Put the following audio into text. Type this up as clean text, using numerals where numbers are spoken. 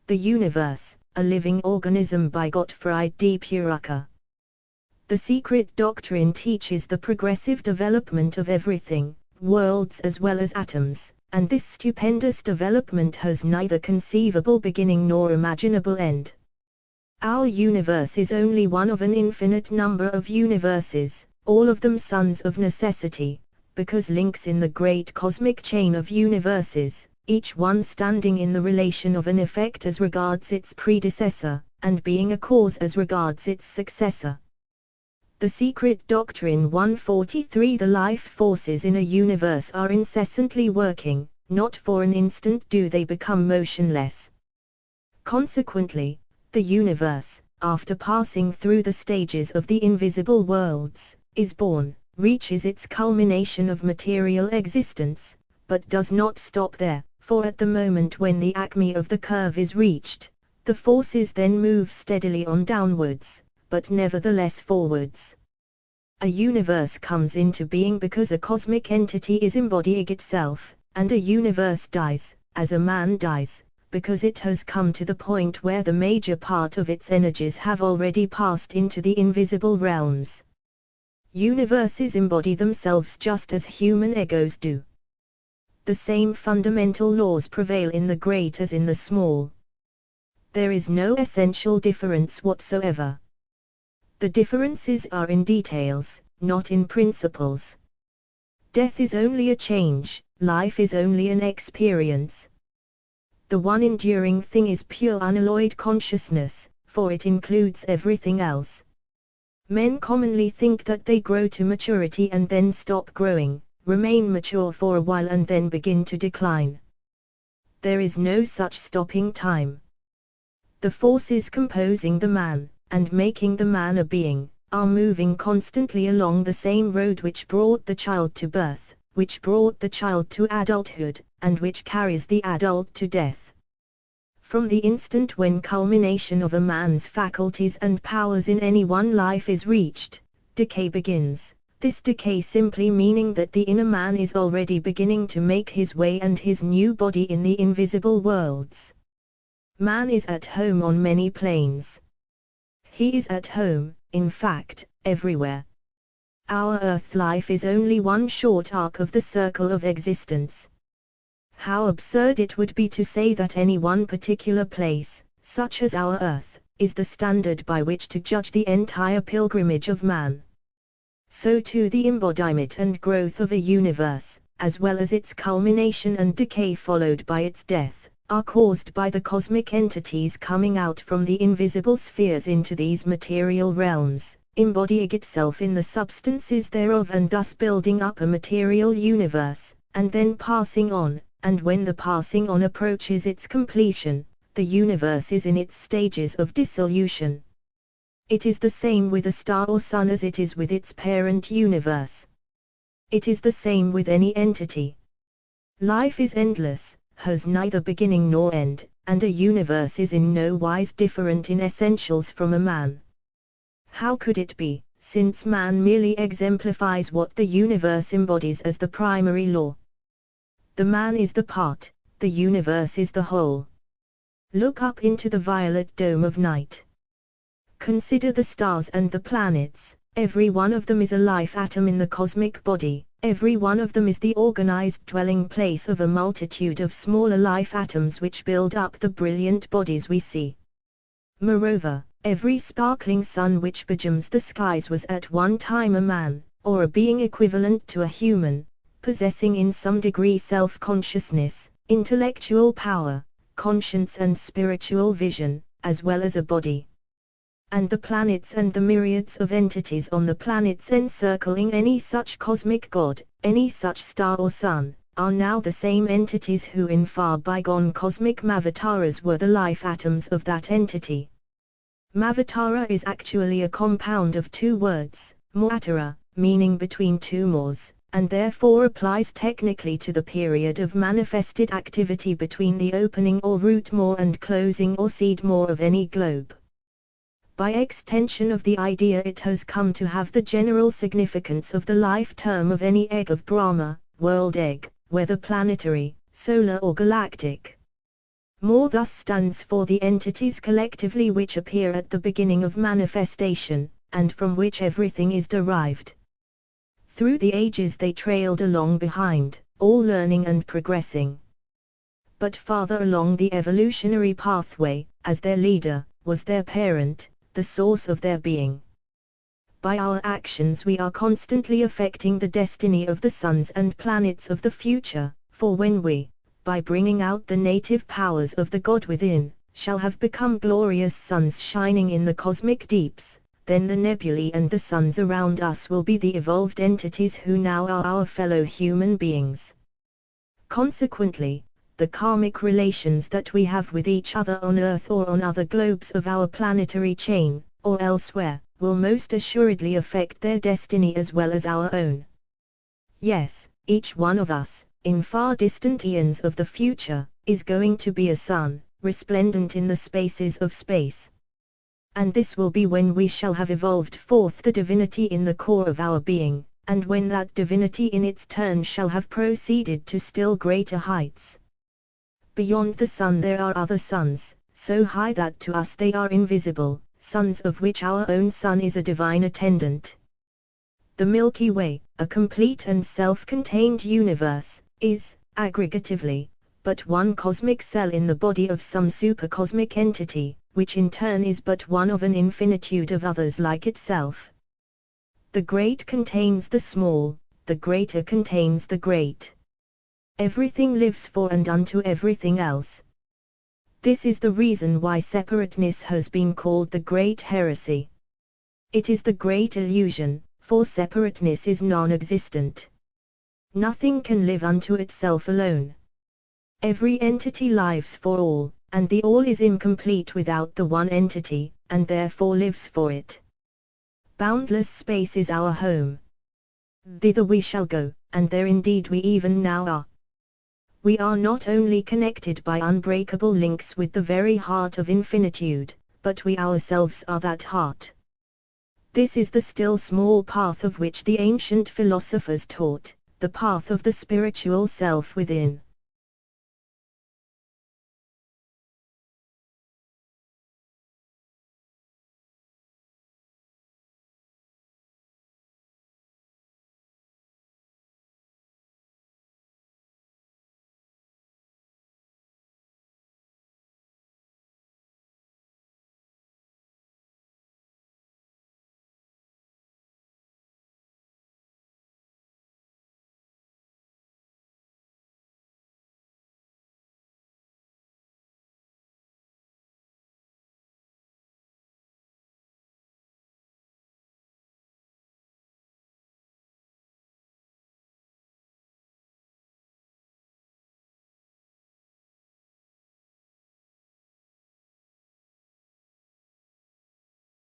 The Universe, a Living Organism by Gottfried de Purucker. The secret doctrine teaches the progressive development of everything, worlds as well as atoms, and this stupendous development has neither conceivable beginning nor imaginable end. Our universe is only one of an infinite number of universes, all of them sons of necessity, because links in the great cosmic chain of universes, each one standing in the relation of an effect as regards its predecessor, and being a cause as regards its successor. The Secret Doctrine 143. The life forces in a universe are incessantly working, not for an instant do they become motionless. Consequently, the universe, after passing through the stages of the invisible worlds, is born, reaches its culmination of material existence, but does not stop there, for at the moment when the acme of the curve is reached, the forces then move steadily on downwards, but nevertheless forwards. A universe comes into being because a cosmic entity is embodying itself, and a universe dies, as a man dies, because it has come to the point where the major part of its energies have already passed into the invisible realms. Universes embody themselves just as human egos do. The same fundamental laws prevail in the great as in the small. There is no essential difference whatsoever. The differences are in details, not in principles. Death is only a change, life is only an experience. The one enduring thing is pure unalloyed consciousness, for it includes everything else. Men commonly think that they grow to maturity and then stop growing, remain mature for a while and then begin to decline. There is no such stopping time. The forces composing the man, and making the man a being, are moving constantly along the same road which brought the child to birth, which brought the child to adulthood, and which carries the adult to death. From the instant when culmination of a man's faculties and powers in any one life is reached, decay begins, this decay simply meaning that the inner man is already beginning to make his way and his new body in the invisible worlds. Man is at home on many planes. He is at home, in fact, everywhere. Our earth life is only one short arc of the circle of existence. How absurd it would be to say that any one particular place, such as our earth, is the standard by which to judge the entire pilgrimage of man. So too the embodiment and growth of a universe, as well as its culmination and decay followed by its death, are caused by the cosmic entities coming out from the invisible spheres into these material realms, embodying itself in the substances thereof and thus building up a material universe, and then passing on, and when the passing on approaches its completion, the universe is in its stages of dissolution. It is the same with a star or sun as it is with its parent universe. It is the same with any entity. Life is endless, has neither beginning nor end, and a universe is in no wise different in essentials from a man. How could it be, since man merely exemplifies what the universe embodies as the primary law? The man is the part, the universe is the whole. Look up into the violet dome of night. Consider the stars and the planets, every one of them is a life atom in the cosmic body, every one of them is the organized dwelling place of a multitude of smaller life atoms which build up the brilliant bodies we see. Moreover, every sparkling sun which begems the skies was at one time a man, or a being equivalent to a human, possessing in some degree self-consciousness, intellectual power, conscience and spiritual vision, as well as a body. And the planets and the myriads of entities on the planets encircling any such cosmic god, any such star or sun, are now the same entities who in far bygone cosmic Mavataras were the life atoms of that entity. Mavatara is actually a compound of two words, Moatara, meaning between two mores, and therefore applies technically to the period of manifested activity between the opening or root more and closing or seed more of any globe. By extension of the idea it has come to have the general significance of the life term of any egg of Brahma, world egg, whether planetary, solar or galactic. More thus stands for the entities collectively which appear at the beginning of manifestation, and from which everything is derived. Through the ages they trailed along behind, all learning and progressing. But farther along the evolutionary pathway, as their leader, was their parent, the source of their being. By our actions we are constantly affecting the destiny of the suns and planets of the future, for when we, by bringing out the native powers of the God within, shall have become glorious suns shining in the cosmic deeps, then the nebulae and the suns around us will be the evolved entities who now are our fellow human beings. Consequently, the karmic relations that we have with each other on Earth or on other globes of our planetary chain, or elsewhere, will most assuredly affect their destiny as well as our own. Yes, each one of us, in far distant eons of the future, is going to be a sun, resplendent in the spaces of space. And this will be when we shall have evolved forth the divinity in the core of our being, and when that divinity in its turn shall have proceeded to still greater heights. Beyond the sun there are other suns, so high that to us they are invisible, suns of which our own sun is a divine attendant. The Milky Way, a complete and self-contained universe, is, aggregatively, but one cosmic cell in the body of some supercosmic entity, which in turn is but one of an infinitude of others like itself. The great contains the small, the greater contains the great. Everything lives for and unto everything else. This is the reason why separateness has been called the great heresy. It is the great illusion, for separateness is non-existent. Nothing can live unto itself alone. Every entity lives for all, and the all is incomplete without the one entity, and therefore lives for it. Boundless space is our home. Thither we shall go, and there indeed we even now are. We are not only connected by unbreakable links with the very heart of infinitude, but we ourselves are that heart. This is the still small path of which the ancient philosophers taught, the path of the spiritual self within.